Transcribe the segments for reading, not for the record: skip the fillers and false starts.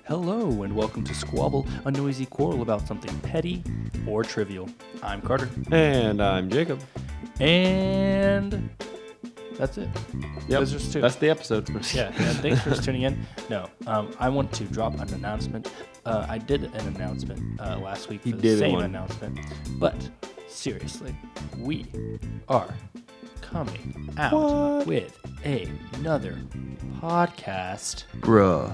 Hello and welcome to Squabble, a noisy quarrel about something petty or trivial. I'm Carter. And I'm Jacob. And that's it. Yep, Those are just two. that's the episode. Yeah, and thanks for tuning in. No, I want to drop an announcement. I did an announcement last week for the same announcement. But seriously, we are coming out with another podcast. Bruh.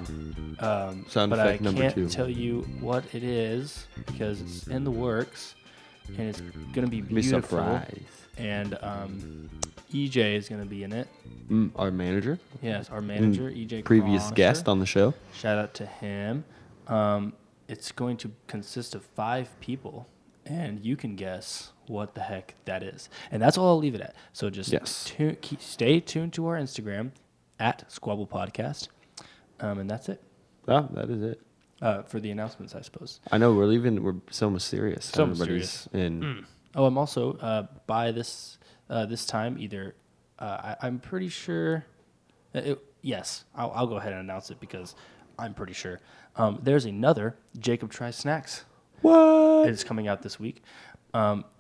Sound But effect I number can't 2. tell you what it is because it's in the works and it's gonna be Be beautiful. surprise. And EJ is gonna be in it. Our manager. Yes, our manager, EJ. Previous Cronister. guest on the show. Shout out to him. It's going to consist of 5 people, and you can guess what the heck that is. And that's all I'll leave it at. So just stay tuned to our Instagram at Squabble Podcast, and that's it. Oh, that is it. For the announcements, I suppose. I know we're so mysterious. So Everybody's mysterious. Oh, I'm also by this time either. I'm pretty sure. Yes, I'll go ahead and announce it because I'm pretty sure. There's another Jacob Tries Snacks. What? It's coming out this week.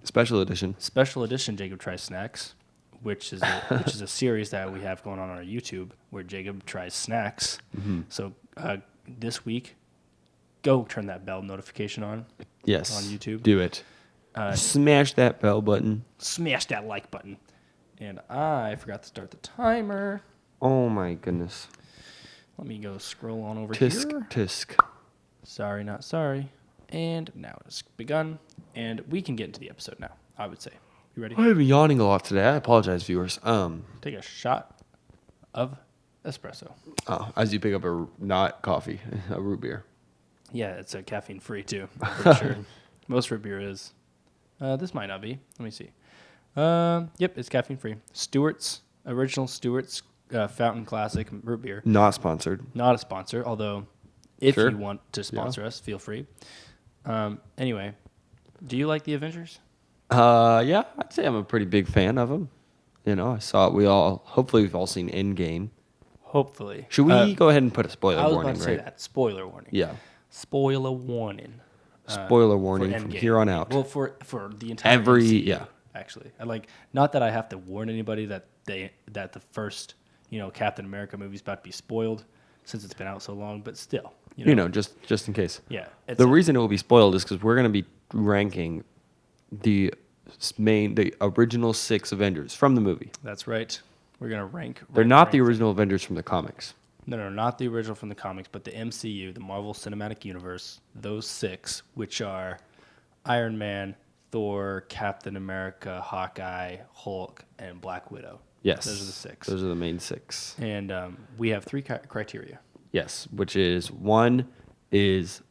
Special edition. Special edition Jacob Tries Snacks, which is a series that we have going on our YouTube where Jacob tries snacks. Mm-hmm. So this week, go turn that bell notification on. Yes. On YouTube. Do it. Smash that bell button. Smash that like button. And I forgot to start the timer. Oh my goodness. Let me go scroll on over Tisk, here. tisk. Sorry, not sorry. And now it's begun. And we can get into the episode now, I would say. You ready? I've been yawning a lot today. I apologize, viewers. Take a shot of espresso. As you pick up not coffee, a root beer. Yeah, it's a caffeine free too. I'm pretty sure. Most root beer is. This might not be. Let me see. Yep, it's caffeine free. Stewart's original Stewart's Fountain Classic root beer. Not sponsored. Not a sponsor, although if Sure. you want to sponsor us, feel free. Anyway, do you like the Avengers? Yeah, I'd say I'm a pretty big fan of them. You know, I saw it. Hopefully we've all seen Endgame. Hopefully. Should we go ahead and put a spoiler I was warning, about to say right? that. Spoiler warning. Yeah. Spoiler warning. Spoiler warning for from Endgame. here on out. Well, for the entire MCU, yeah. Actually, not that I have to warn anybody that the first Captain America movie is about to be spoiled since it's been out so long, but still, just in case. Yeah. The reason it will be spoiled is because we're going to be ranking the original 6 Avengers from the movie. That's right. We're gonna rank. They're not the original Avengers from the comics. No, not the original from the comics, but the MCU, the Marvel Cinematic Universe. Those 6, which are Iron Man, Thor, Captain America, Hawkeye, Hulk, and Black Widow. Yes. Those are the 6. Those are the main 6. And we have 3 criteria. Yes, which is one is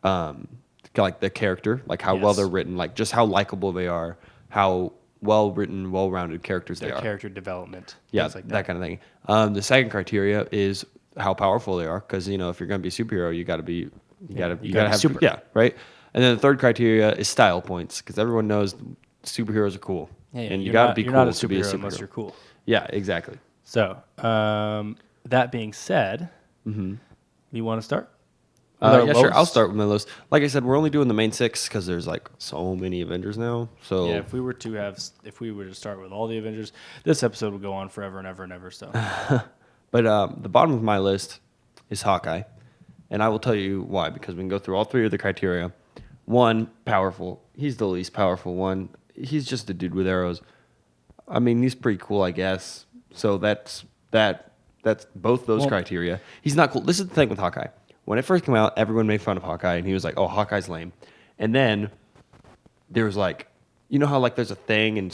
like the character, like how well they're written, like just how likable they are, how well written, well-rounded characters they are. Character development. Yeah, things like that kind of thing. The second criteria is how powerful they are, because if you're going to be a superhero, you got to have super. Yeah, right. And then the third criteria is style points, because everyone knows superheroes are cool, and you got to be cool you're not a to be a superhero unless you're cool. Yeah, exactly. So that being said, you want to start? Yeah, sure. I'll start with my list. Like I said, we're only doing the main 6 because there's like so many Avengers now. So yeah, if we were to start with all the Avengers, this episode would go on forever and ever and ever. So, but the bottom of my list is Hawkeye, and I will tell you why. Because we can go through all 3 of the criteria. 1, powerful. He's the least powerful one. He's just a dude with arrows. I mean, he's pretty cool, I guess. So that's both those criteria. He's not cool. This is the thing with Hawkeye. When it first came out, everyone made fun of Hawkeye, and he was like, "Oh, Hawkeye's lame." And then there was like, how like there's a thing in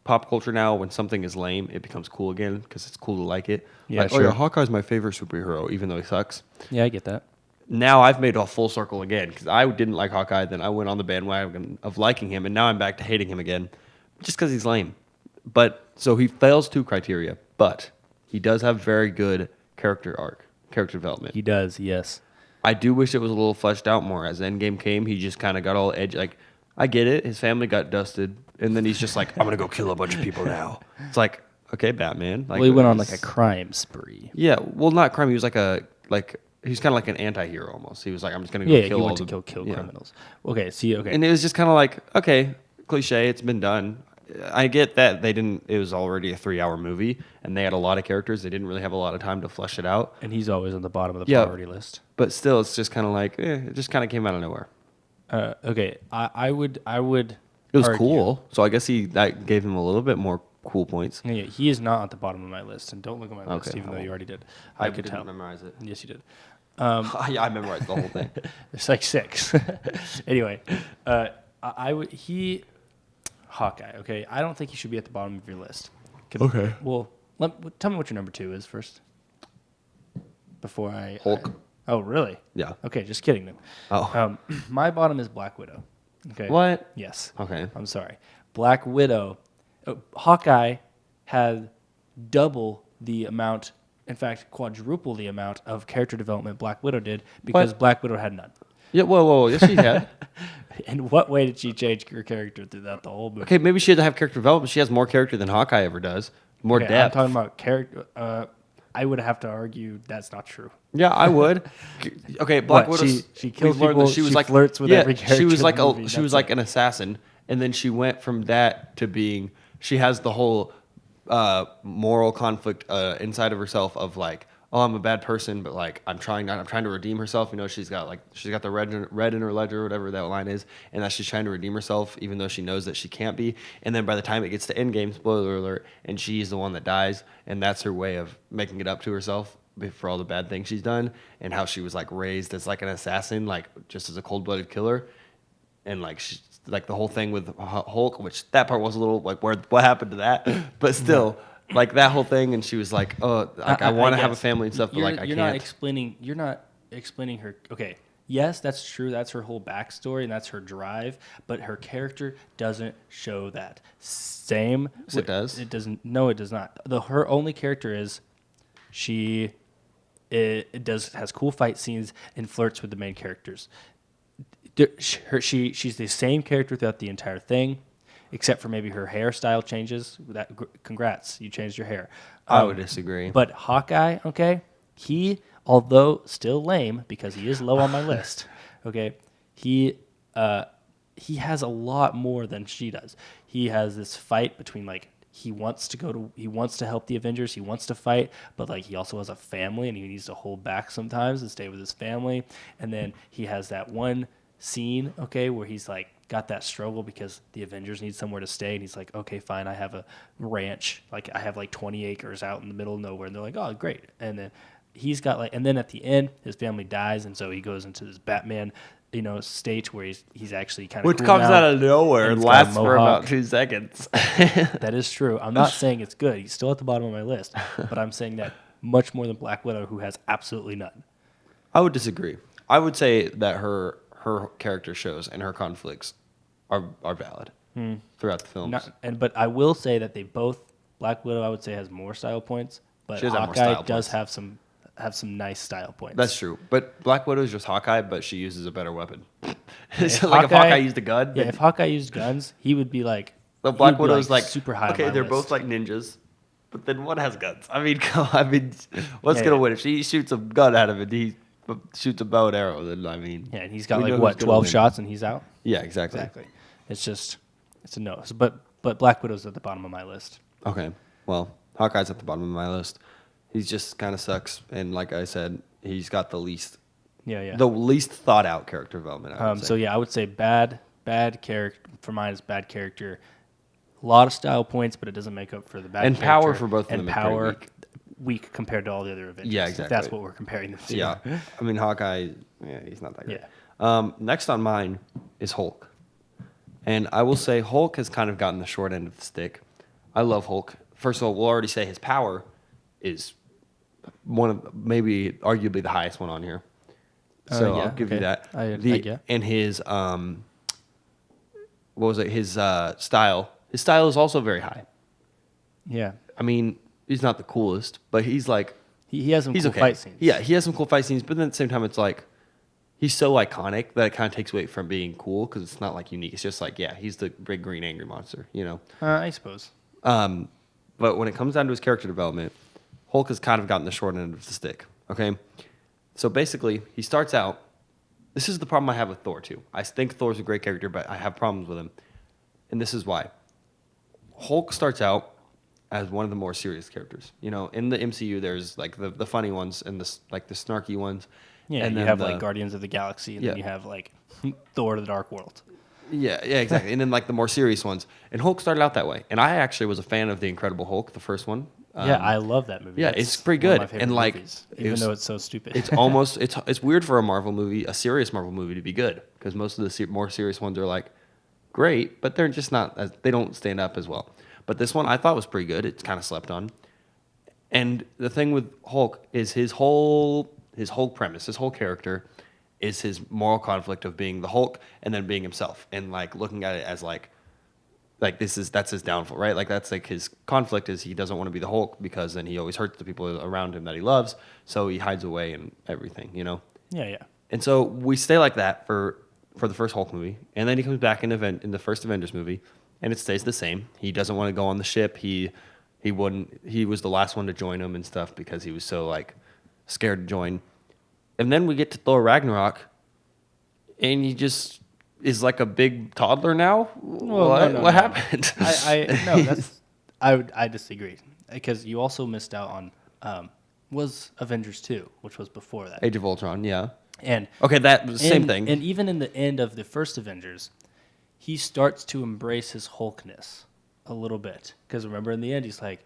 pop culture now when something is lame, it becomes cool again because it's cool to like it. Yeah, like, sure. Oh yeah, Hawkeye's my favorite superhero, even though he sucks. yeah, I get that. Now I've made a full circle again because I didn't like Hawkeye, then I went on the bandwagon of liking him, and now I'm back to hating him again, just because he's lame. But so he fails 2 criteria, but he does have very good character development. He does, yes. I do wish it was a little fleshed out more. As Endgame came, he just kind of got all edgy. Like, I get it. His family got dusted, and then he's just like, I'm gonna go kill a bunch of people now. It's like, okay, Batman. Like, well, he went on like a crime spree. Yeah, well, not crime. He was he's kind of like an anti-hero almost. He was like, I'm just gonna go kill he all went to the kill criminals. Okay, okay. And it was just kind of like, okay, cliche. It's been done. I get that they didn't. It was already a 3-hour movie, and they had a lot of characters. They didn't really have a lot of time to flesh it out. And he's always on the bottom of the priority list. But still, it's just kind of like, it just kind of came out of nowhere. Okay, I would. It was cool, so I guess that gave him a little bit more cool points. Yeah, he is not at the bottom of my list, and don't look at my list, even though you already did. I could didn't memorize it. Yes, you did. I memorized the whole thing. It's like 6. Anyway, Hawkeye. Okay, I don't think he should be at the bottom of your list. Okay. Well, tell me what your number 2 is first. Before Hulk. Oh, really? Yeah. Okay, just kidding then. Oh. My bottom is Black Widow. Okay. What? Yes. Okay. I'm sorry. Black Widow. Hawkeye had double the amount, in fact, quadruple the amount of character development Black Widow did because Black Widow had none. Yeah, whoa. Yes, she had. In what way did she change her character throughout the whole movie? Okay, maybe she had to have character development. She has more character than Hawkeye ever does. More depth. I'm talking about character. I would have to argue that's not true. Yeah, I would. Okay, Black Widow. She kills people. She flirts with every character. She was like an assassin, and then she went from that to being. She has the whole moral conflict inside of herself of like, oh, I'm a bad person, but like I'm trying to redeem herself. You know, she's got the red in her ledger, whatever that line is, and that she's trying to redeem herself, even though she knows that she can't be. And then by the time it gets to Endgame, spoiler alert, and she's the one that dies, and that's her way of making it up to herself for all the bad things she's done, and how she was like raised as like an assassin, like just as a cold-blooded killer, and like like the whole thing with Hulk, which that part was a little like what happened to that, but still. Like that whole thing, and she was like, "Oh, like I want to have a family and stuff, but like I can't." You're not explaining her. Okay, yes, that's true. That's her whole backstory, and that's her drive. But her character doesn't show that. Same. Yes, it does. It doesn't. No, it does not. Her only character is she. Has cool fight scenes and flirts with the main characters. She's the same character throughout the entire thing. Except for maybe her hairstyle changes. Congrats, you changed your hair. I would disagree. But Hawkeye, okay, he, although still lame because he is low on my list, okay, he has a lot more than she does. He has this fight between like he wants to help the Avengers, he wants to fight, but like he also has a family and he needs to hold back sometimes and stay with his family. And then he has that one scene, okay, where he's like got that struggle because the Avengers need somewhere to stay, and he's like, okay, fine, I have a ranch, like I have like 20 acres out in the middle of nowhere, and they're like, oh, great. And then he's got like, and then at the end, his family dies, and so he goes into this Batman, stage where he's actually kind of which cool comes now, out of nowhere and lasts for about 2 seconds. That is true. I'm not saying it's good. He's still at the bottom of my list, but I'm saying that much more than Black Widow, who has absolutely none. I would disagree. I would say that her character shows and her conflicts are valid throughout the films. But I will say that they both, Black Widow I would say has more style points, but Hawkeye does have some nice style points. That's true. But Black Widow is just Hawkeye, but she uses a better weapon. If like if Hawkeye used a gun. Yeah, if Hawkeye used guns, he would be like. But Black Widow's like super high. Okay, they're both like ninjas, but then one has guns. I mean, what's gonna win if she shoots a gun out of it? He shoots a bow and arrow. Then yeah, and he's got like what 12 shots and he's out. Yeah, exactly. It's a no. But Black Widow's at the bottom of my list. Okay, well, Hawkeye's at the bottom of my list. He just kind of sucks, and like I said, he's got the least. Yeah. The least thought out character development. I would say. So yeah, I would say bad character. For mine, is bad character. A lot of style points, but it doesn't make up for the bad. And character. power for both of them. And power weak compared to all the other Avengers. Yeah, exactly. If that's what we're comparing them to. Yeah, I mean Hawkeye. Yeah, he's not that great. Yeah. Next on mine is Hulk. And I will say Hulk has kind of gotten the short end of the stick. I love Hulk. First of all, we'll already say his power is one of maybe arguably the highest one on here. So I'll give you that. And his what was it? His style. His style is also very high. Yeah. I mean, he's not the coolest, but he's like he has some cool fight scenes. Yeah, he has some cool fight scenes, but then at the same time, it's like he's so iconic that it kind of takes away from being cool because it's not like unique. It's just like, yeah, he's the big green angry monster, you know? I suppose. But when it comes down to his character development, Hulk has kind of gotten the short end of the stick, okay? So basically, he starts out, this is the problem I have with Thor, too. I think Thor's a great character, but I have problems with him. And this is why. Hulk starts out as one of the more serious characters. You know, in the MCU, there's like the funny ones and the snarky ones. Yeah, and you have like Guardians of the Galaxy, and then you have like Thor: The Dark World. Yeah, exactly. And then like the more serious ones. And Hulk started out that way. And I actually was a fan of The Incredible Hulk, the first one. Yeah, I love that movie. Yeah, it's pretty good. One of my favorite and like, movies, even though it's so stupid. It's almost it's weird for a Marvel movie, a serious Marvel movie, to be good because most of the more serious ones are like great, but they're just not. They don't stand up as well. But this one I thought was pretty good. It's kind of slept on. And the thing with Hulk is his whole premise, his whole character, is his moral conflict of being the Hulk and then being himself, and like looking at it as like that's his downfall, right? Like that's like his conflict is he doesn't want to be the Hulk because then he always hurts the people around him that he loves, so he hides away and everything, you know? Yeah. And so we stay like that for the first Hulk movie, and then he comes back in the first Avengers movie, and it stays the same. He doesn't want to go on the ship. He was the last one to join him and stuff because he was so like scared to join. And then we get to Thor Ragnarok, and he just is like a big toddler now. Well, what happened? I disagree because you also missed out on was Avengers 2, which was before that. Age of Ultron, yeah. And okay, that was the same thing. And even in the end of the first Avengers, he starts to embrace his Hulkness a little bit because remember in the end he's like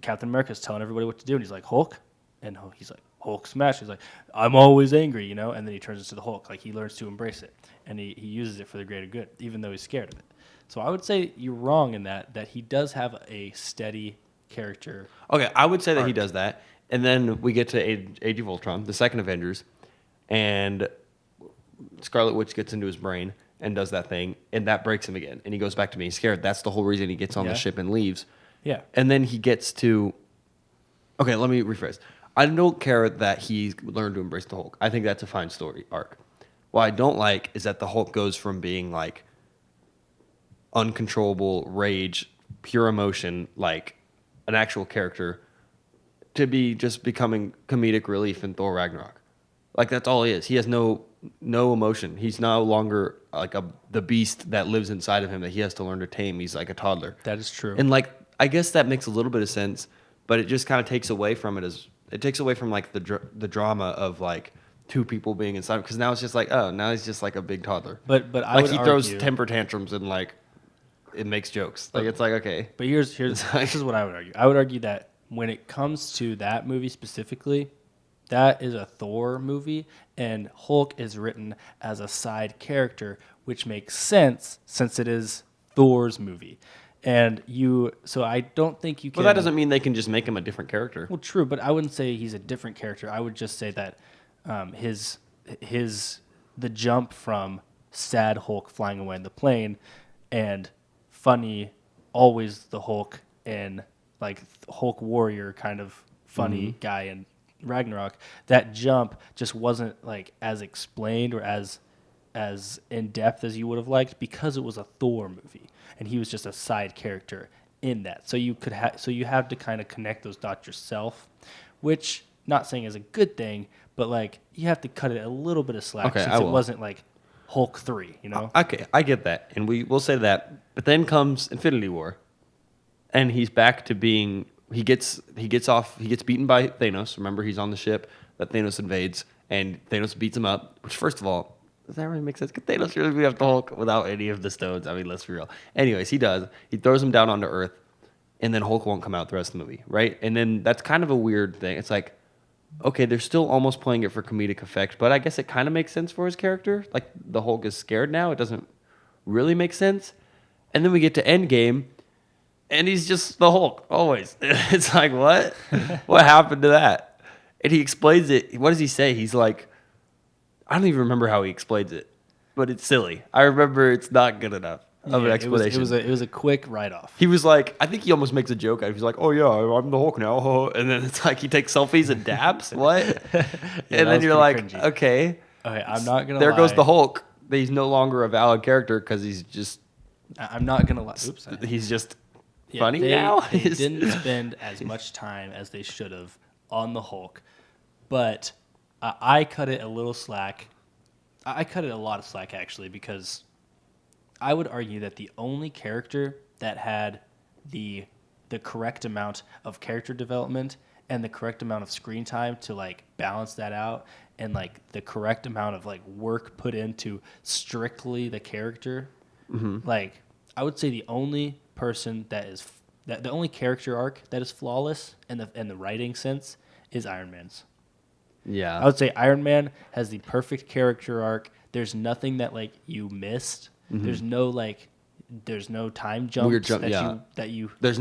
Captain America's telling everybody what to do, and he's like Hulk, and he's like Hulk smash. He's like, I'm always angry, you know, and then he turns into the Hulk. Like he learns to embrace it, and he uses it for the greater good, even though he's scared of it. So I would say you're wrong in that he does have a steady character. Okay, I would say that he does that, and then we get to Age of Ultron, the second Avengers, and Scarlet Witch gets into his brain and does that thing, and that breaks him again, and he goes back to being scared. That's the whole reason he gets on the ship and leaves. Yeah. And then he gets to... Okay, let me rephrase. I don't care that he learned to embrace the Hulk. I think that's a fine story arc. What I don't like is that the Hulk goes from being like uncontrollable rage, pure emotion, like an actual character, to be just becoming comedic relief in Thor Ragnarok. Like that's all he is. He has no emotion. He's no longer like the beast that lives inside of him that he has to learn to tame. He's like a toddler. That is true. And like I guess that makes a little bit of sense, but it just kind of takes away from like the drama of like two people being inside because now it's just like now he's just like a big toddler. But I like would he argue, throws temper tantrums and like it makes jokes. Like it's like okay. But here's this is what I would argue. I would argue that when it comes to that movie specifically, that is a Thor movie, and Hulk is written as a side character, which makes sense since it is Thor's movie. So I don't think you can... Well, that doesn't mean they can just make him a different character. Well, true, but I wouldn't say he's a different character. I would just say that the jump from sad Hulk flying away in the plane and funny, always the Hulk and like Hulk warrior kind of funny guy in Ragnarok, that jump just wasn't like as explained or as in depth as you would have liked because it was a Thor movie and he was just a side character in that. So you have to kind of connect those dots yourself, which not saying is a good thing, but like you have to cut it a little bit of slack since it wasn't like Hulk 3, you know? Okay, I get that, and we'll say that. But then comes Infinity War, and he's back to being. He gets beaten by Thanos. Remember, he's on the ship that Thanos invades, and Thanos beats him up. Which, first of all, does that really make sense? Could Thanos really beat up the Hulk without any of the stones? I mean, let's be real. Anyways, he does. He throws him down onto Earth, and then Hulk won't come out the rest of the movie, right? And then that's kind of a weird thing. It's like, okay, they're still almost playing it for comedic effect, but I guess it kind of makes sense for his character. Like, the Hulk is scared now. It doesn't really make sense. And then we get to Endgame, and he's just the Hulk, always. It's like, what? What happened to that? And he explains it. What does he say? He's like, I don't even remember how he explains it, but it's silly. I remember it's not good enough of an explanation. It was a quick write-off. He was like, I think he almost makes a joke out of it. He's like, oh, yeah, I'm the Hulk now. And then it's like he takes selfies and dabs. What? And then you're like, cringy. Okay. Okay, I'm not gonna. There goes the Hulk. He's no longer a valid character because he's just. I'm not gonna lie. Oops. He's just funny now. They didn't spend as much time as they should have on the Hulk, but I cut it a little slack. I cut it a lot of slack actually because I would argue that the only character that had the correct amount of character development and the correct amount of screen time to like balance that out and like the correct amount of like work put into strictly the character, like I would say the only person the only character arc that is flawless in the writing sense is Iron Man's. Yeah. I would say Iron Man has the perfect character arc. There's nothing that like you missed. There's no time jumps that you There's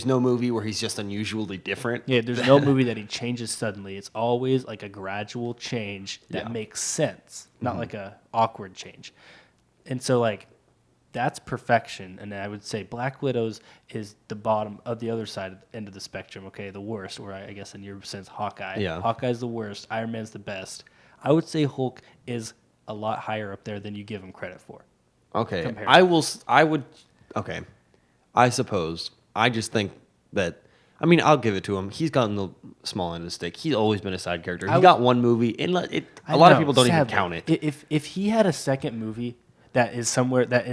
no movie where he's just unusually different. Yeah, there's no movie that he changes suddenly. It's always like a gradual change that makes sense, not like a awkward change. And so like that's perfection. And I would say Black Widow's is the bottom of the other side end of the spectrum. Okay, the worst, or I guess in your sense, Hawkeye. Yeah. Hawkeye's the worst. Iron Man's the best. I would say Hulk is a lot higher up there than you give him credit for. Okay, Compared. I suppose. I just think that. I mean, I'll give it to him. He's gotten the small end of the stick. He's always been a side character. He got one movie, and a lot of people don't even count it. If he had a second movie that is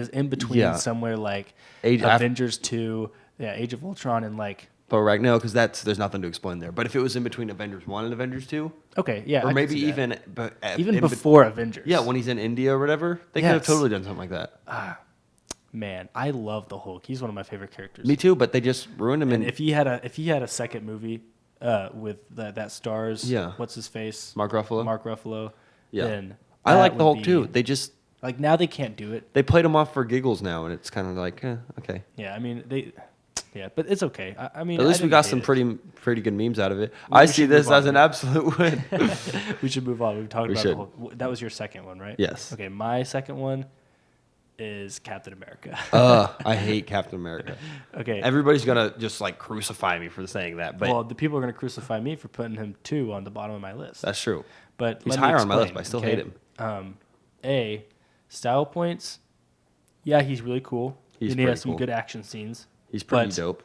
in between somewhere like Avengers 2, Age of Ultron, and like Thor Ragnarok, because there's nothing to explain there. But if it was in between Avengers 1 and Avengers 2, okay, yeah, or maybe even before Avengers, when he's in India or whatever, they could have totally done something like that. Man, I love the Hulk. He's one of my favorite characters. Me too, but they just ruined him. And if he had a second movie with that stars, what's his face, Mark Ruffalo, then I like the Hulk too. They just like now they can't do it. They played him off for giggles now, and it's kind of like okay. Yeah, I mean but it's okay. I mean, at least we got some pretty good memes out of it. I see this as an absolute win. We should move on. We've talked about the Hulk. That was your second one, right? Yes. Okay, my second one is Captain America. I hate Captain America. Okay. Everybody's gonna just like crucify me for saying that, but the people are gonna crucify me for putting him 2 on the bottom of my list. That's true. But he's higher on my list, but I still hate him. Style points. Yeah, he's really cool. He has some good action scenes. He's pretty dope.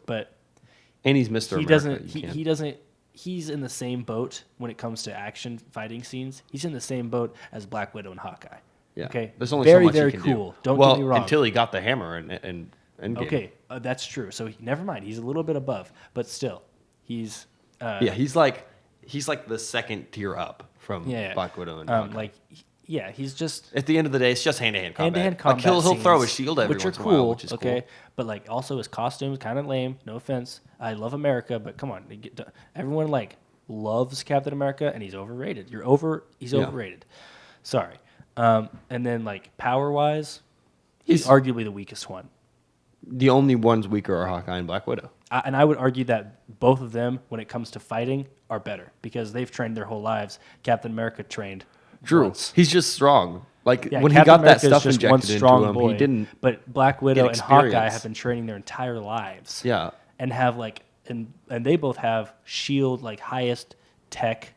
And he's Mr. America. He doesn't. He's in the same boat when it comes to action fighting scenes. He's in the same boat as Black Widow and Hawkeye. Yeah. Okay. There's only very, so much very he can cool. do. Don't get me wrong. Until he got the hammer and okay, that's true. So never mind. He's a little bit above, but still, he's. He's like the second tier up from Black Widow and Hawkeye. He's just at the end of the day, it's just hand-to-hand combat. Hand-to-hand combat. He'll throw a shield every once in a while, which is cool. But like also his costume's kind of lame. No offense, I love America, but come on, everyone like loves Captain America, and he's overrated. He's overrated. Sorry. And then like power-wise, he's arguably the weakest one. The only ones weaker are Hawkeye and Black Widow. And I would argue that both of them, when it comes to fighting, are better because they've trained their whole lives. Captain America trained. True. Once. He's just strong. Like when Captain he got America that stuff is just injected into him, he didn't. But Black Widow and Hawkeye have been training their entire lives. Yeah. And have and they both have shield highest tech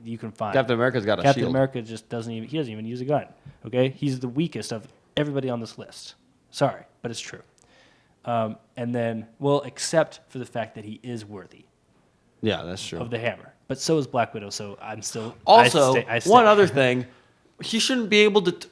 you can find. Captain America's got a shield. Captain America just doesn't even use a gun. Okay, he's the weakest of everybody on this list. Sorry, but it's true. And then except for the fact that he is worthy. Yeah, that's true. Of the hammer. But so is Black Widow, so I'm still... Also, one other thing, he shouldn't be able to...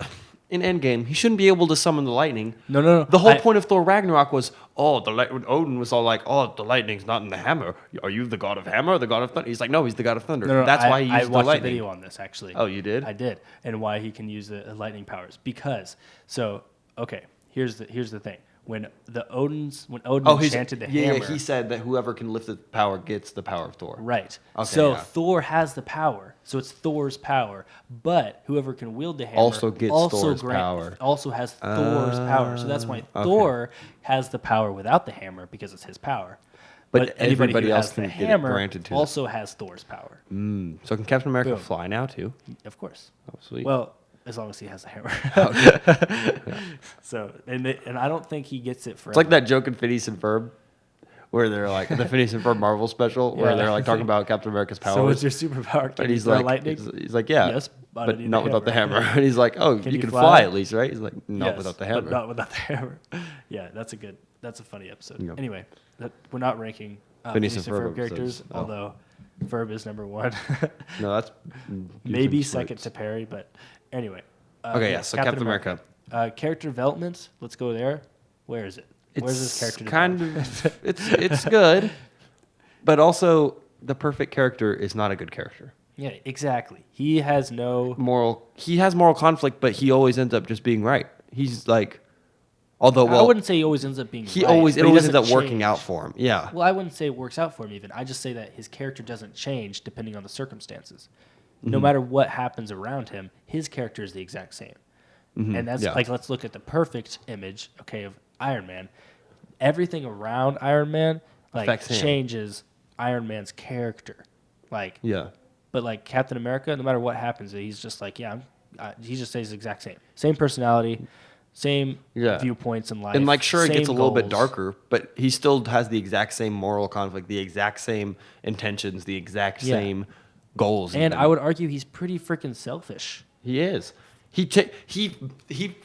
In Endgame, he shouldn't be able to summon the lightning. No. The whole point of Thor Ragnarok was, Odin was all like, the lightning's not in the hammer. Are you the god of hammer or the god of thunder? He's like, no, he's the god of thunder. No, that's why he used the lightning. I watched a video on this, actually. Oh, you did? I did. And why he can use the lightning powers. Because, here's the thing. When Odin enchanted the hammer... he said that whoever can lift the power gets the power of Thor. Right. Okay, Thor has the power. So it's Thor's power. But whoever can wield the hammer... Also gets Thor's power. Also has Thor's power. So that's why Thor has the power without the hammer, because it's his power. But everybody else can get it granted to also has Thor's power. So can Captain America fly now, too? Of course. Oh, sweet. Well... as long as he has the hammer. So, and I don't think he gets it forever. It's like that joke in Phineas and Ferb, where they're like, the Phineas and Ferb Marvel special, where they're like talking about Captain America's powers. So what's your superpower? Can you throw lightning? He's like, yeah. Yes, but not without the hammer. And he's like, oh, you can fly at least, right? He's like, not without the hammer. But not without the hammer. Yeah, that's a funny episode. Yep. Anyway, we're not ranking Phineas and Ferb characters, although Ferb is number 1. No, that's maybe second to Perry, but anyway. So Captain America. Character development, let's go there. Where is it? Where's this character development? It's good, but also the perfect character is not a good character. Yeah, exactly. He has no moral conflict, but he always ends up just being right. He's like, although I wouldn't say he always ends up being right. It always ends up working out for him. Yeah. Well, I wouldn't say it works out for him even. I just say that his character doesn't change depending on the circumstances. Mm-hmm. No matter what happens around him, his character is the exact same. Mm-hmm. And that's like, let's look at the perfect image, of Iron Man. Everything around Iron Man changes Iron Man's character. But like Captain America, no matter what happens, he's just like, he just stays the exact same. Same personality, same viewpoints in life. And it gets a little bit darker, but he still has the exact same moral conflict, the exact same intentions, the exact same goals. And I would argue he's pretty freaking selfish. He is. He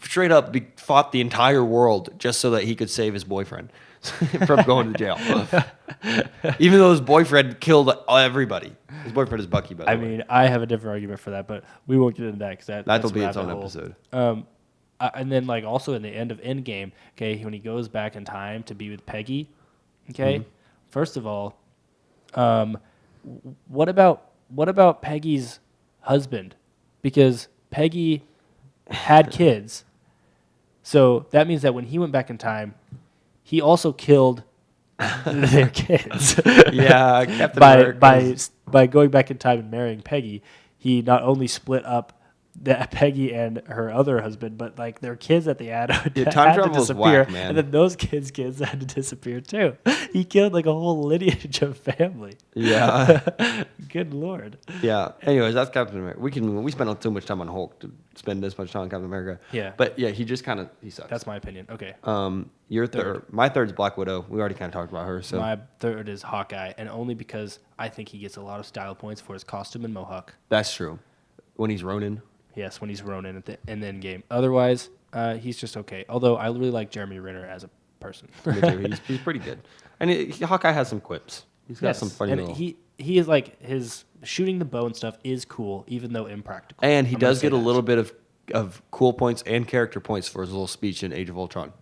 straight up fought the entire world just so that he could save his boyfriend from going to jail. Even though his boyfriend killed everybody. His boyfriend is Bucky, by the way. I mean, I have a different argument for that, but we won't get into that because that'll be its own episode. And then also in the end of Endgame, when he goes back in time to be with Peggy, first of all, what about Peggy's husband? Because Peggy had kids, so that means that when he went back in time, he also killed their kids. Yeah, Captain by going back in time and marrying Peggy, he not only split up Peggy and her other husband, but their kids that they had, had to disappear, whack, man. And then those kids had to disappear too. He killed a whole lineage of family. Yeah. Good Lord. Yeah. Anyways, that's Captain America. We spent too much time on Hulk to spend this much time on Captain America. Yeah. But yeah, he just he sucks. That's my opinion. Okay. Your third. My third's Black Widow. We already kind of talked about her. So my third is Hawkeye, and only because I think he gets a lot of style points for his costume and mohawk. That's true. When he's Ronin. Yes, when he's Ronin in the end game. Otherwise, he's just okay. Although I really like Jeremy Renner as a person. Me too. He's pretty good. And Hawkeye has some quips. He's got some funny little... he is his shooting the bow and stuff is cool, even though impractical. And he does get a little bit of cool points and character points for his little speech in Age of Ultron.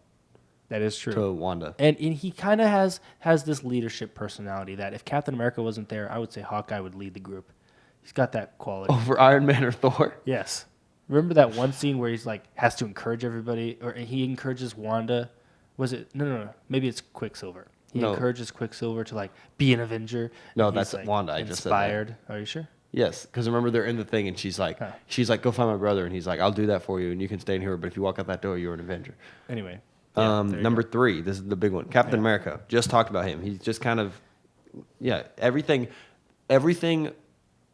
That is true. To Wanda. And he kind of has this leadership personality that if Captain America wasn't there, I would say Hawkeye would lead the group. He's got that quality. Over Iron Man or Thor? Yes. Remember that one scene where he's has to encourage everybody, or he encourages Wanda? Was it? No. Maybe it's Quicksilver. He encourages Quicksilver to be an Avenger. No, that's Wanda. I just said that. Inspired. Are you sure? Yes, because remember they're in the thing and she's like, go find my brother, and he's like, I'll do that for you, and you can stay in here, but if you walk out that door, you're an Avenger. Anyway. Number 3. This is the big one. Captain America. Just talked about him. He's just kind of, everything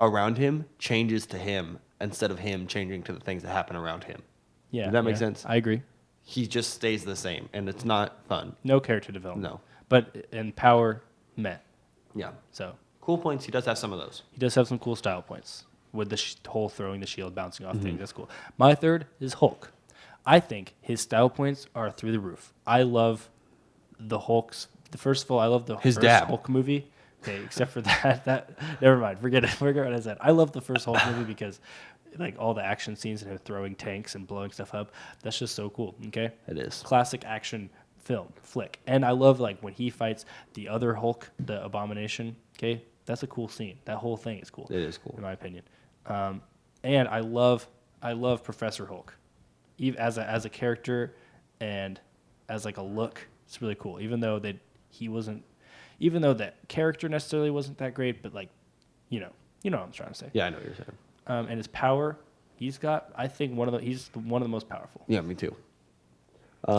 around him changes to him instead of him changing to the things that happen around him. Yeah. Does that make sense? I agree. He just stays the same, and it's not fun. No character development. No. But in power, meh. Yeah. So. Cool points. He does have some of those. He does have some cool style points with the whole throwing the shield, bouncing off thing. That's cool. My third is Hulk. I think his style points are through the roof. I love the Hulk's. First of all, I love the first Hulk movie. Okay, except for that never mind. Forget it. Forget what I said. I love the first Hulk movie because all the action scenes and him throwing tanks and blowing stuff up. That's just so cool. Okay, it is classic action flick. And I love when he fights the other Hulk, the Abomination. Okay, that's a cool scene. That whole thing is cool. It is cool in my opinion. And I love Professor Hulk, even as a character and as a look. It's really cool. Even though that that character necessarily wasn't that great, but you know what I'm trying to say. Yeah, I know what you're saying. And his power, he's one of the most powerful. Yeah, me too. Is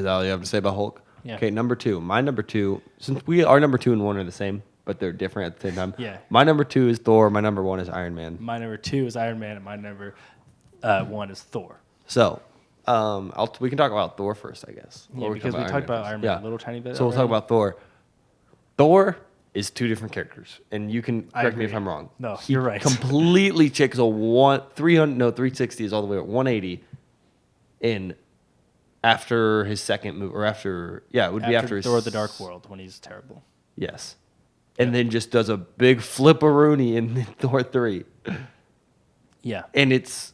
that all you have to say about Hulk? Yeah. Okay, number 2. My number 2, since our number 2 and 1 are the same, but they're different at the same time. Yeah. My number 2 is Thor. My number 1 is Iron Man. My number 2 is Iron Man, and my number 1 is Thor. So, we can talk about Thor first, I guess. Yeah, because we talked about Iron Man a little tiny bit. So we'll talk about Thor. Thor is two different characters, and you can correct me if I'm wrong. No, you're right. Completely checks a 360 is all the way at 180 in after his second move, or it would be after Thor: The Dark World when he's terrible. Yes, and then just does a big flipperoonie in Thor 3. Yeah, and it's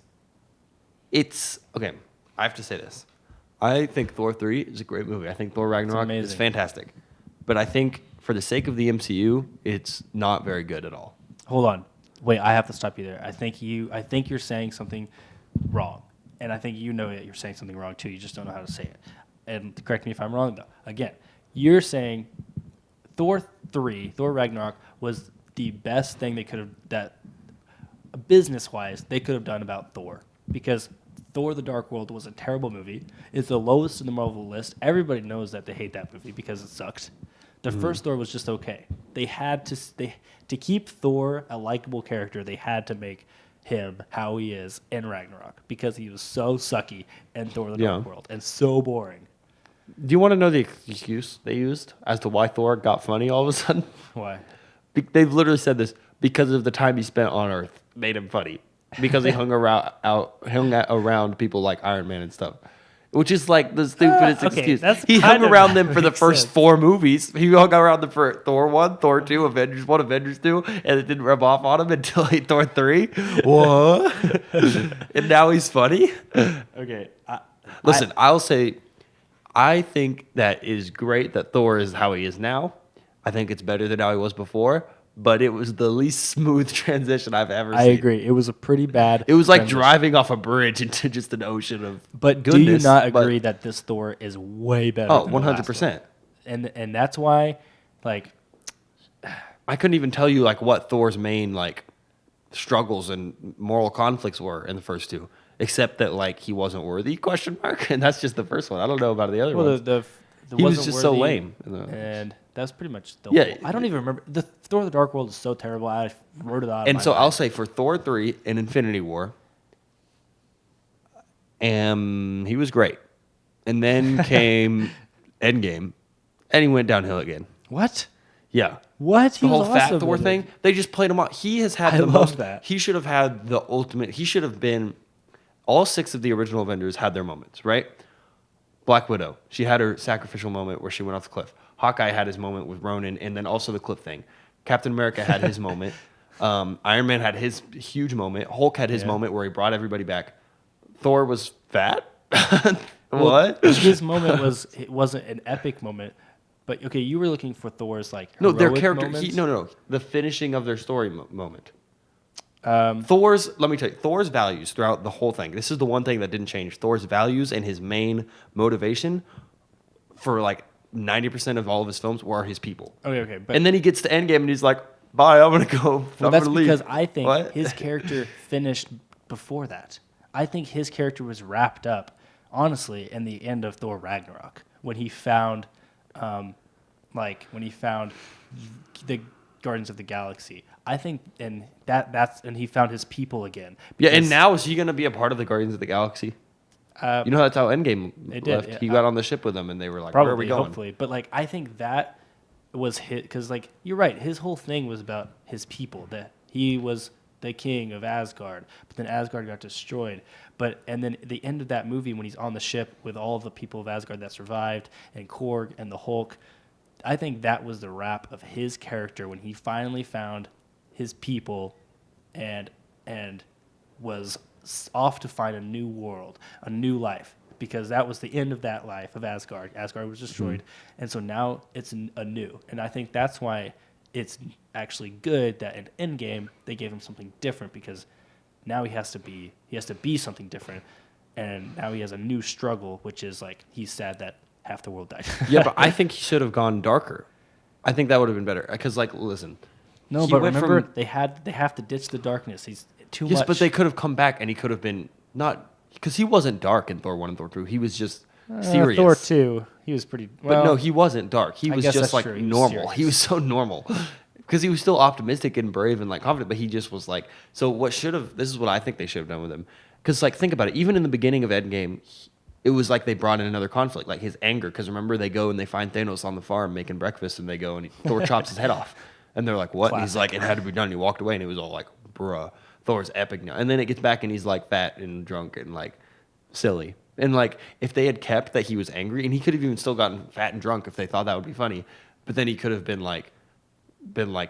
okay. I have to say this. I think Thor 3 is a great movie. I think Thor Ragnarok is fantastic, but I think for the sake of the MCU, it's not very good at all. Hold on. Wait, I have to stop you there. I think you're saying something wrong. And I think you know that you're saying something wrong too. You just don't know how to say it. And correct me if I'm wrong though. Again, you're saying Thor Ragnarok was the best thing they could have, that business-wise they could have done about Thor, because Thor: The Dark World was a terrible movie. It's the lowest in the Marvel list. Everybody knows that they hate that movie because it sucked. The first Thor was just okay. They had to keep Thor a likable character. They had to make him how he is in Ragnarok because he was so sucky in Thor: The Dark World and so boring. Do you want to know the excuse they used as to why Thor got funny all of a sudden? Why? They've literally said this: because of the time he spent on Earth made him funny. Because he hung around people like Iron Man and stuff. Which is like the stupidest excuse. He hung around them for the first 4 movies. He hung around them for Thor 1, Thor 2, Avengers 1, Avengers 2, and it didn't rub off on him until Thor 3. What? And now he's funny? Okay. Listen, I'll say, I think that it is great that Thor is how he is now. I think it's better than how he was before. But it was the least smooth transition I've ever seen. I agree. It was a pretty bad. It was like driving off a bridge into just an ocean of But goodness, do you not agree that this Thor is way better? Oh, than 100%. And that's why, like, I couldn't even tell you like what Thor's main like struggles and moral conflicts were in the first 2, except that like he wasn't worthy ? And that's just the first one. I don't know about the other ones. He was just so lame. And that's pretty much the whole. I don't even remember. The Thor: The Dark World is so terrible. I wrote it out. And so I'll say for Thor 3 and Infinity War, he was great. And then came Endgame, and he went downhill again. What? Yeah. What? The whole fat Thor thing, they just played him off. He has had the most. That. He should have had the ultimate. He should have been. All 6 of the original Avengers had their moments, right? Black Widow, she had her sacrificial moment where she went off the cliff. Hawkeye had his moment with Ronan, and then also the cliff thing. Captain America had his moment. Iron Man had his huge moment. Hulk had his moment where he brought everybody back. Thor was fat? What? His moment wasn't an epic moment. But, okay, you were looking for Thor's, like, heroic their character. moments? The finishing of their story moment. Let me tell you, Thor's values throughout the whole thing. This is the one thing that didn't change. Thor's values and his main motivation for like 90% of all of his films were his people. Okay. And then he gets to Endgame and he's like, bye, I'm going to go. Well, that's because I think his character finished before that. I think his character was wrapped up, honestly, in the end of Thor Ragnarok when he found, the Guardians of the Galaxy. I think, and he found his people again. Yeah, and now is he going to be a part of the Guardians of the Galaxy? That's how Endgame left. He got on the ship with them, and they were like, probably, where are we going? Hopefully. But, like, I think that was hit, because, like, you're right. His whole thing was about his people, that he was the king of Asgard, but then Asgard got destroyed. And then at the end of that movie, when he's on the ship with all of the people of Asgard that survived, and Korg and the Hulk, I think that was the wrap of his character when he finally found his people and was off to find a new world, a new life, because that was the end of that life of Asgard. Asgard was destroyed, and so now it's a new. And I think that's why it's actually good that in Endgame they gave him something different, because now he has to be something different, and now he has a new struggle, which is like he's sad that half the world died. Yeah, but I think he should have gone darker. I think that would have been better, because like listen. No, but remember, they have to ditch the darkness. He's too much. Yes, but they could have come back, and he could have been not, because he wasn't dark in Thor 1 and Thor 2. He was just serious. Thor 2, he was pretty. Well, but no, he wasn't dark. He was just like true. normal. He was so normal, because he was still optimistic and brave and like confident. But he just was like. So what should have? This is what I think they should have done with him. Because like think about it. Even in the beginning of Endgame, it was like they brought in another conflict, like his anger. Because remember, they go and they find Thanos on the farm making breakfast, and they go and Thor chops his head off. And they're like, what? And he's like, it had to be done. He walked away, and it was all like, bruh, Thor's epic now. And then it gets back, and he's like fat and drunk and like silly. And like, if they had kept that he was angry, and he could have even still gotten fat and drunk if they thought that would be funny, but then he could have been like,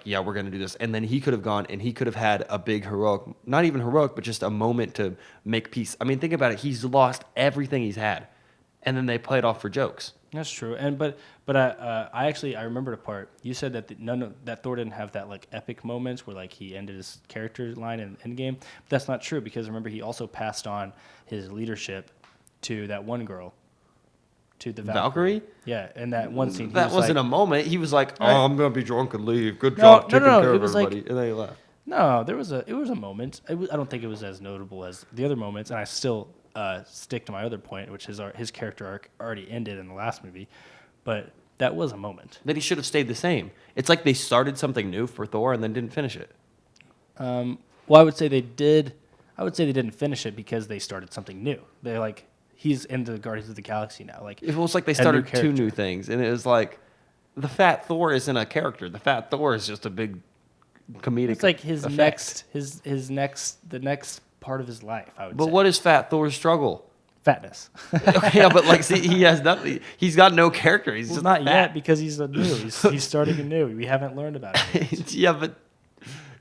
yeah, we're gonna do this, and then he could have gone and he could have had a big heroic, not even heroic, but just a moment to make peace. I mean, think about it. He's lost everything he's had, and then they play it off for jokes. That's true. And but I remembered a part. You said that that Thor didn't have that like epic moments where like he ended his character line in Endgame. But that's not true, because remember, he also passed on his leadership to that one girl, to the Valkyrie. Yeah, and that one scene. That wasn't a moment. He was like, "Oh, I'm gonna be drunk and leave. Good job taking care of everybody," and then he left. No, it was a moment. I don't think it was as notable as the other moments, and I still stick to my other point, which is his character arc already ended in the last movie, but that was a moment. Then he should have stayed the same. It's like they started something new for Thor and then didn't finish it. Well, I would say they did. I would say they didn't finish it because they started something new. They're like, he's into the Guardians of the Galaxy now. Like, it was like they started two new things, and it was like, the fat Thor isn't a character. The fat Thor is just a big comedic. It's like his effect. the next part of his life, I would say. But what is fat Thor's struggle? Fatness. Okay, yeah, but like, see, he has nothing. He's got no character. He's just not fat. yet, because he's new. He's starting anew. We haven't learned about it. Yeah, but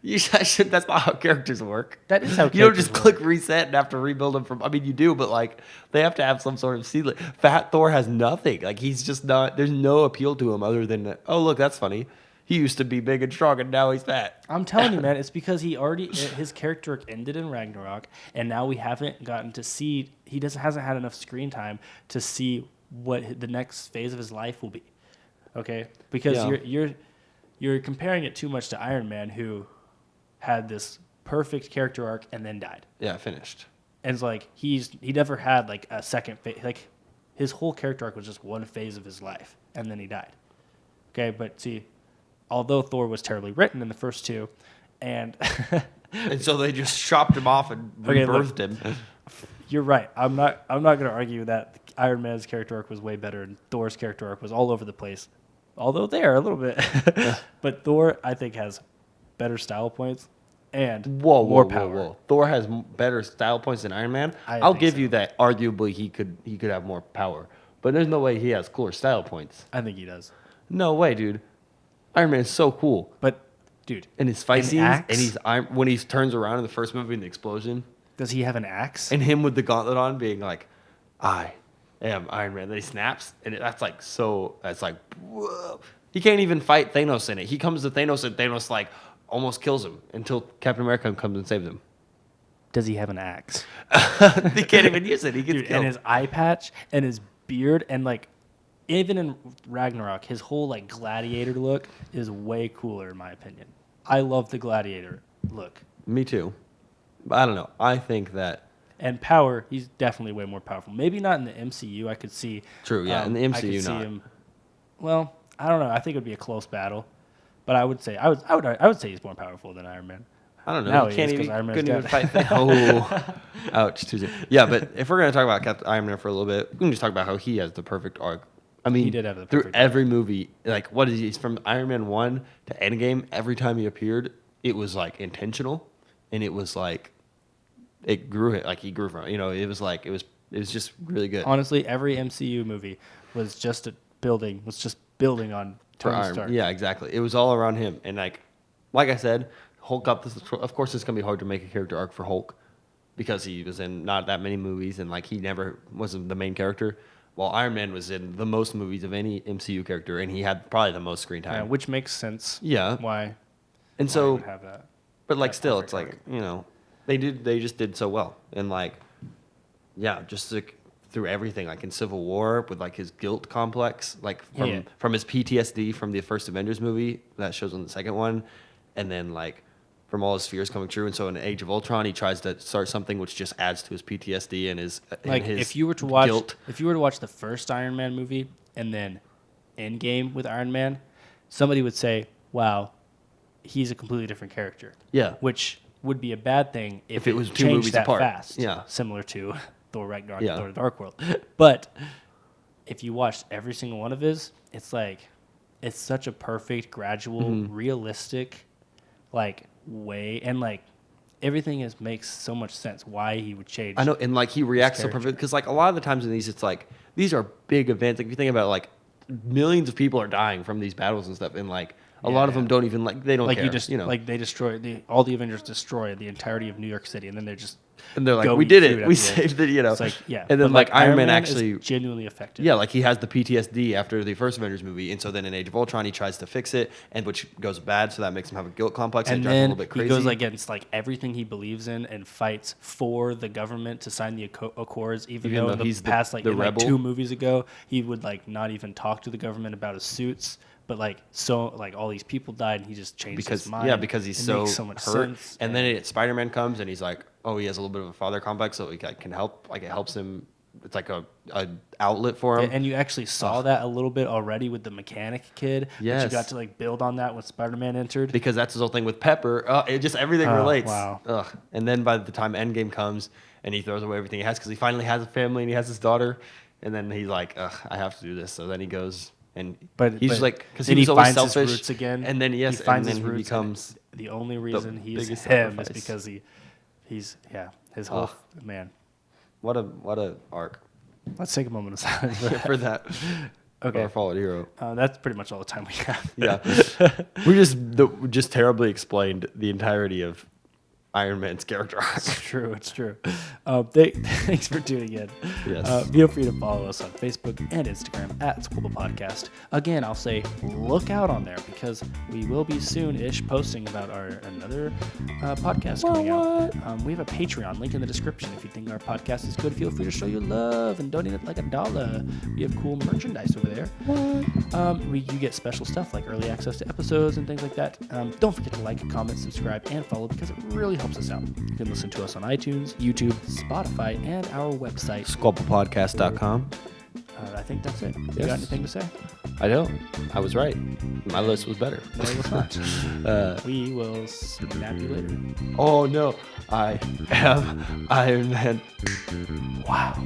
that's not how characters work. That is how you don't just click reset and have to rebuild them from. I mean, you do, but like, they have to have some sort of ceiling. Fat Thor has nothing. Like, he's just not. There's no appeal to him other than, oh, look, that's funny. He used to be big and strong, and now he's fat. I'm telling you, man, it's because his character ended in Ragnarok, and now we haven't gotten to see. He hasn't had enough screen time to see what the next phase of his life will be. Okay, because you're comparing it too much to Iron Man, who had this perfect character arc and then died. Yeah, finished. And it's like he never had like a second phase. Like, his whole character arc was just one phase of his life, and then he died. Okay, but see, although Thor was terribly written in the first two, and and so they just chopped him off and rebirthed him. You're right. I'm not going to argue that Iron Man's character arc was way better and Thor's character arc was all over the place. Although they are a little bit, but Thor, I think, has better style points and more power. Whoa. Thor has better style points than Iron Man. I'll give you that. Arguably, he could have more power, but there's no way he has cooler style points. I think he does. No way, dude. Iron Man is so cool. But, dude, and his fight scenes, and when he turns around in the first movie in the explosion. Does he have an axe? And him with the gauntlet on, being like, "I am Iron Man." Then he snaps, and that's like, whoa. He can't even fight Thanos in it. He comes to Thanos, and Thanos like almost kills him until Captain America comes and saves him. Does he have an axe? He can't even use it. He gets killed. And his eye patch and his beard, and like, even in Ragnarok, his whole like gladiator look is way cooler in my opinion. I love the gladiator look. Me too. But I don't know. I think that. And power, he's definitely way more powerful. Maybe not in the MCU. I could see. True. Yeah. In the MCU, I could see not. him. Well, I don't know. I think it would be a close battle, but I would say he's more powerful than Iron Man. I don't know. Now he couldn't even fight. Ouch. Too soon. Yeah, but if we're gonna talk about Iron Man for a little bit, we can just talk about how he has the perfect arc. I mean, he did have through every movie, like, what is he? He's from Iron Man 1 to Endgame. Every time he appeared, it was like intentional, and it was like it grew. Like, he grew from. It was like it was just really good. Honestly, every MCU movie was just building on Tony Stark. Yeah, exactly. It was all around him, and like I said, Hulk got this. Of course, it's gonna be hard to make a character arc for Hulk because he was in not that many movies, and like he never wasn't the main character. While Iron Man was in the most movies of any MCU character, and he had probably the most screen time. Yeah, which makes sense. Yeah. Why? And why so, would have that? But like, still, it's like they just did so well, and like, yeah, just like through everything, like in Civil War with like his guilt complex, like from his PTSD from the first Avengers movie that shows on the second one, and then like from all his fears coming true. And so in Age of Ultron, he tries to start something which just adds to his PTSD and his if you were to watch guilt. If you were to watch the first Iron Man movie and then Endgame with Iron Man, somebody would say, "Wow, he's a completely different character." Yeah, which would be a bad thing if it was two movies that apart. Fast. Yeah, similar to Thor Ragnarok, and Thor: The Dark World. But if you watch every single one of his, it's like it's such a perfect, gradual, realistic, like way, and like everything makes so much sense why he would change. I know, and like he reacts so perfect because like a lot of the times in these, it's like these are big events. Like if you think about it, like millions of people are dying from these battles and stuff, and like a lot of them don't even they don't care. Like they destroy all the Avengers destroy the entirety of New York City, and then they're like, we did it, we saved it, It's like, and then like Iron Man actually is genuinely affected. Yeah, like he has the PTSD after the first Avengers movie, and so then in Age of Ultron he tries to fix it, and which goes bad, so that makes him have a guilt complex, and then he drives a little bit crazy. He goes against like everything he believes in and fights for the government to sign the Accords, even though in the past like 2 movies ago he would like not even talk to the government about his suits. But like all these people died, and he just changed his mind. Yeah, because he's so much hurt. Sense. And then Spider-Man comes, and he's like, oh, he has a little bit of a father complex, so he can help. Like it helps him. It's like a outlet for him. And you actually saw that a little bit already with the mechanic kid. Yes. But you got to like build on that when Spider-Man entered. Because that's his whole thing with Pepper. It just everything relates. Wow. Ugh. And then by the time Endgame comes, and he throws away everything he has because he finally has a family and he has his daughter, and then he's like, ugh, I have to do this. So then he goes. But he's like, because he was always selfish. His roots again, and then he finds his roots. He becomes the only reason he's him is because he's his whole man. What a arc. Let's take a moment of silence for that. Okay, our fallen hero. That's pretty much all the time we have. Yeah, we just terribly explained the entirety of Iron Man's character arc. It's true. Thanks for tuning in. Yes. Feel free to follow us on Facebook and Instagram at Squabble Podcast. Again, I'll say look out on there because we will be soon-ish posting about another podcast coming out. We have a Patreon link in the description. If you think our podcast is good, feel free to show your love and donate it like $1. We have cool merchandise over there. You get special stuff like early access to episodes and things like that. Don't forget to like, comment, subscribe, and follow because it really helps us out. You can listen to us on iTunes, YouTube, Spotify, and our website, squabblepodcast.com. I think that's it. You got anything to say? I don't. I was right. My list was better. No, it was not. We will snap you later. Oh, no. I am Iron Man. Wow.